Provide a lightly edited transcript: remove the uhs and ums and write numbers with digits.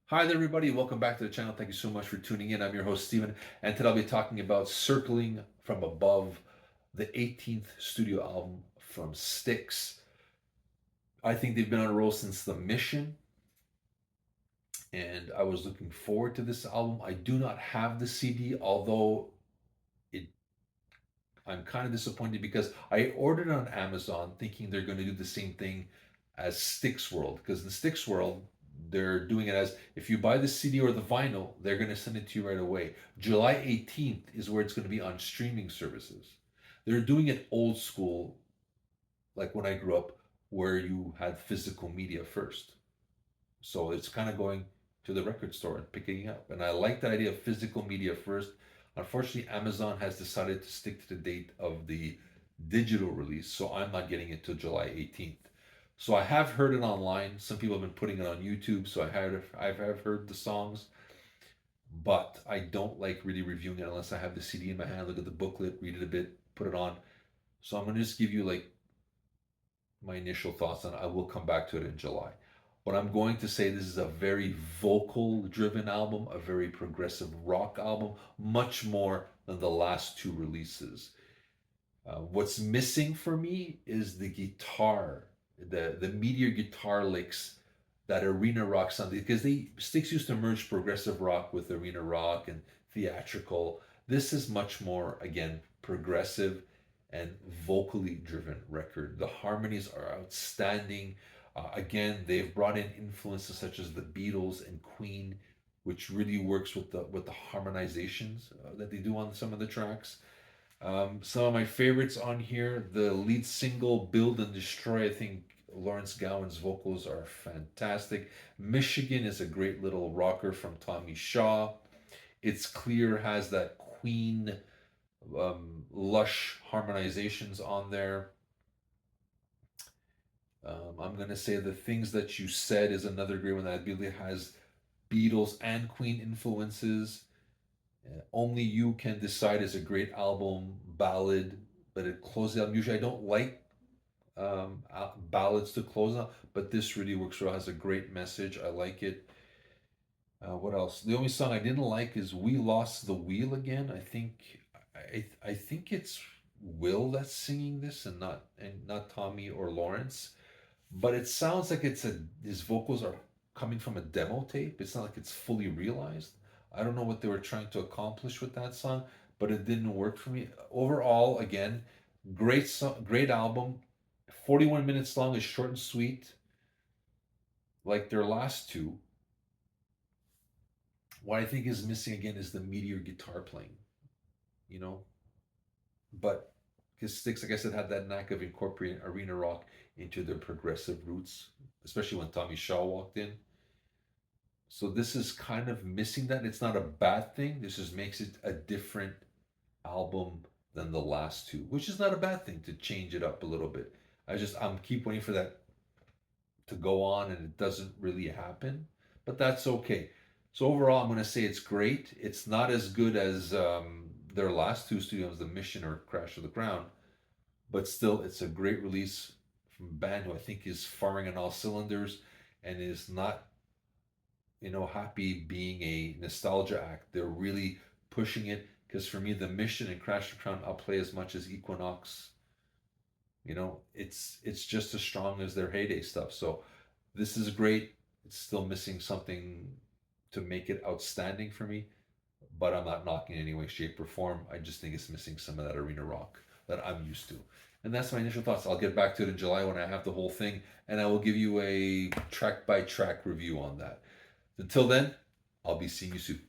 Hi there, everybody. Welcome back to the channel. Thank you so much for tuning in. I'm your host, Steven, and today I'll be talking about Circling from Above, the 18th studio album from Styx. I think they've been on a roll since The Mission, and I was looking forward to this album. I do not have the CD, although it I'm kind of disappointed because I ordered it on Amazon thinking they're going to do the same thing as Styx World. Because in Styx World, they're doing it as if you buy the CD or the vinyl, they're going to send it to you right away. July 18th is where it's going to be on streaming services. They're doing it old school, like when I grew up, where you had physical media first. So it's kind of going to the record store and picking up. And I like the idea of physical media first. Unfortunately, Amazon has decided to stick to the date of the digital release, so I'm not getting it till July 18th. So I have heard it online. Some people have been putting it on YouTube, so I've heard the songs, but I don't like really reviewing it unless I have the CD in my hand, look at the booklet, read it a bit, put it on. So I'm gonna just give you like my initial thoughts on it. I will come back to it in July. But I'm going to say this is a very vocal driven album, a very progressive rock album, much more than the last two releases. What's missing for me is the guitar, the meteor guitar licks, that arena rock sound, because they Styx used to merge progressive rock with arena rock and theatrical. This is much more, again, progressive and vocally driven record. The harmonies are outstanding. Again, they've brought in influences such as the Beatles and Queen, which really works with the harmonizations that they do on some of the tracks. Some of my favorites on here, the lead single "Build and Destroy." I think Lawrence Gowan's vocals are fantastic. "Michigan" is a great little rocker from Tommy Shaw. "It's Clear" has that Queen lush harmonizations on there. I'm gonna say "The Things That You Said" is another great one that I believe has Beatles and Queen influences. "Only You Can Decide" is a great album ballad, but it closes out. Usually, I don't like ballads to close out, but this really works well. It has a great message. I like it. What else? The only song I didn't like is "We Lost the Wheel Again." I think it's Will that's singing this, and not Tommy or Lawrence. But it sounds like his vocals are coming from a demo tape. It's not like it's fully realized. I don't know what they were trying to accomplish with that song, but it didn't work for me. Overall, again, great song, great album. 41 minutes long, is short and sweet, like their last two. What I think is missing again is the meteor guitar playing, you know. But because Styx, like I said, had that knack of incorporating arena rock into their progressive roots, especially when Tommy Shaw walked in. So this is kind of missing that. It's not a bad thing. This just makes it a different album than the last two, which is not a bad thing to change it up a little bit. I'm keep waiting for that to go on and it doesn't really happen, but that's okay. So overall, I'm going to say it's great. It's not as good as their last two studios, The Mission or Crash of the Crown, but still, it's a great release from a band who I think is firing on all cylinders and is not, happy being a nostalgia act. They're really pushing it because for me, The Mission and Crash of the Crown, I'll play as much as Equinox. It's just as strong as their heyday stuff. So this is great. It's still missing something to make it outstanding for me, but I'm not knocking in any way, shape, or form. I just think it's missing some of that arena rock that I'm used to. And that's my initial thoughts. I'll get back to it in July when I have the whole thing, and I will give you a track by track review on that. Until then, I'll be seeing you soon.